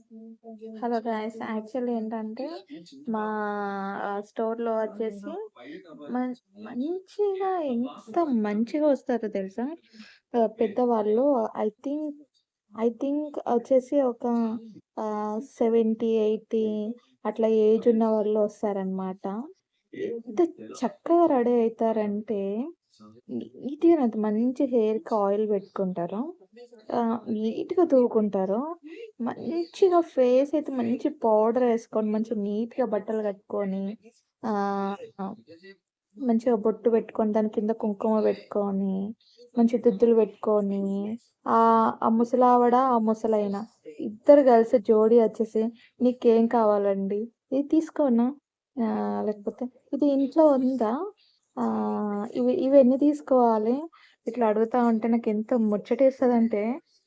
Hello guys. Actually ఏంటంటే, మా స్టోర్‌లో వచ్చేసి మన్ మంచిగా ఎంత మంచిగా వస్తారో తెలుసా? పెద్దవాళ్ళు ఐ థింక్ వచ్చేసి ఒక 70, 80 అట్లా ఏజ్ ఉన్న వాళ్ళు వస్తారనమాట. ఎంత చక్కగా రెడీ అయితారంటే, నీట్‌గా అంత మంచి హెయిర్‌కి ఆయిల్ పెట్టుకుంటారు. నీట్‌గా దువ్వుకుంటారు. మంచిగా ఫేస్ అయితే మంచి పౌడర్ యేసుకొని, మంచిగా నీట్‌గా బట్టలు కట్టుకొని, ఆహ్, మంచిగా బొట్టు పెట్టుకొని, దాని కింద కుంకుమ పెట్టుకొని, మంచి దుద్దులు పెట్టుకొని, ఆ ముసలావిడ, ఆ ముసలాయన ఇద్దరు కలిసి జోడీ వచ్చేసి, "నీకేం కావాలండి? ఇది తీసుకోనా? లేకపోతే ఇది ఇంట్లో ఉందా? ఇవెన్ని తీసుకోవాలి?" ఇట్లా అడుగుతా ఉంటే నాకెంత ముచ్చటేస్తదంటే,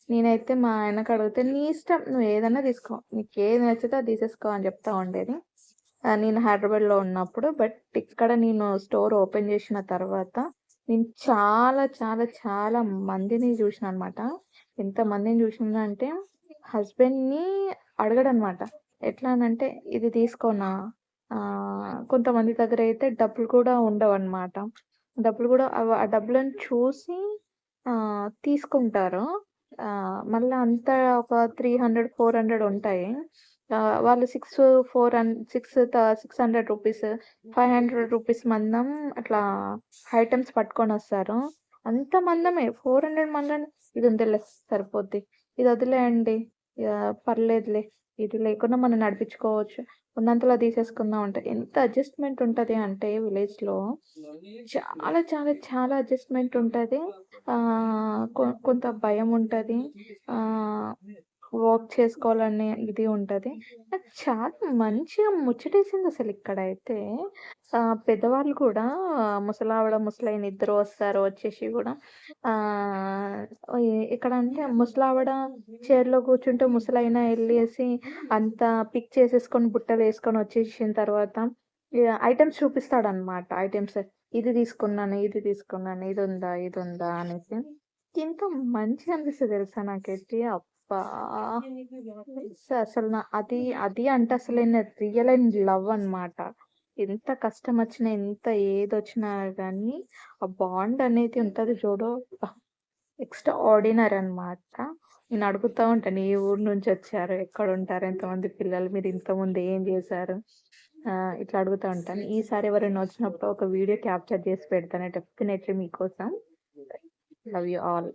నేనైతే మా ఆయనకి అడిగితే, "నీ ఇష్టం. నువ్వేదన్నా తీసుకో. నీకేది నచ్చితే అది తీసేసుకో" అని చెప్తా ఉండేది. నేను హైదరాబాద్‌లో ఉన్నప్పుడు. బట్ ఇక్కడ నేను స్టోర్ ఓపెన్ చేసిన తర్వాత, నేను చాలా, చాలా, చాలా మందిని చూషినా అనమాట. ఎంతమందిని చూషినా అంటే, హస్బెండ్‌ని అడగడనమాట. ఎట్లా అనంటే, "ఇది తీసుకోనా?" కొంతమంది దగ్గరైతే డబ్బులు కూడా ఉండవనమాట. డబ్బులు గూడా ఆ డబ్బులను చూసి తీసుకుంటారు. మళ్ళా అంతా ఒక 300, 400 ఉంటాయి. వాళ్ళు 600 రూపీస్, 500 రూపీస్ మందం అట్లా ఐటెమ్స్ పట్టుకొనొస్తారు. అంత మందమే 400 మందం ఇది ఉందిలే సరిపోద్ది. ఇది వదిలేయండి. పర్లేదులే. ఇది లేకున్నా మనం నడిపించుకోవచ్చు. ఉన్నంతలో తీసేసుకుందాం అంటే ఎంత అడ్జస్ట్‌మెంట్ ఉంటది అంటే విలేజ్‌లో చాలా, చాలా, చాలా అడ్జస్ట్‌మెంట్ ఉంటది. కొంత భయముంటది. ఆహ్, వర్క్ చేసుకోవాలనే ఇది ఉంటది. నాకు చాలా మంచిగా ముచ్చటేసిందసలిక్కడైతే. పెద్దవాళ్ళు కూడా ముసలావిడ, ముసలాయన ఇద్దరు వస్తారు వచ్చేసి గూడా ఆహ్, ఎక్కడ అంటే ముసలావిడ చైర్‌లో కూర్చుంటే ముసలాయన ఎళ్ళేసి అంతా పిక్ చేసేసుకొని బుట్టలేసుకొని వచ్చేసిన తర్వాత ఐటెమ్స్ చూపిస్తాడనమాట. ఇది తీసుకున్నాను, ఇది తీసుకున్నాను, ఇదుందా, ఇదుందా అనేసి. ఎంత మంచిగా అనిపిస్తది తెలుసా నాకైతే. అబ్బా! అసలు అది అది అంటే అసలైన రియల్ అండ్ లవ్ అన్నమాట. ఎంత కష్టమొచ్చినా, ఎంత ఏదొచ్చినా గానీ, ఆ బాండ్ అనేది ఉంటది చూడు. అబ్బా! ఎక్స్‌ట్రా ఆర్డినరీ అన్నమాట. నేను అడుగుతా ఉంటాను. ఏ ఊరు నుంచొచ్చారు? ఎక్కడుంటారు? ఎంతమంది పిల్లలు? మీరు ఇంతకుముందు ఏం జేశారు? ఇట్లా అడుగుతా ఉంటాను. ఈసారి ఎవరైనా వచ్చినప్పుడు ఒక వీడియో క్యాప్చర్ చేసి పెడతాను డెఫినైట్‌లీ మీకోసం. Love you all.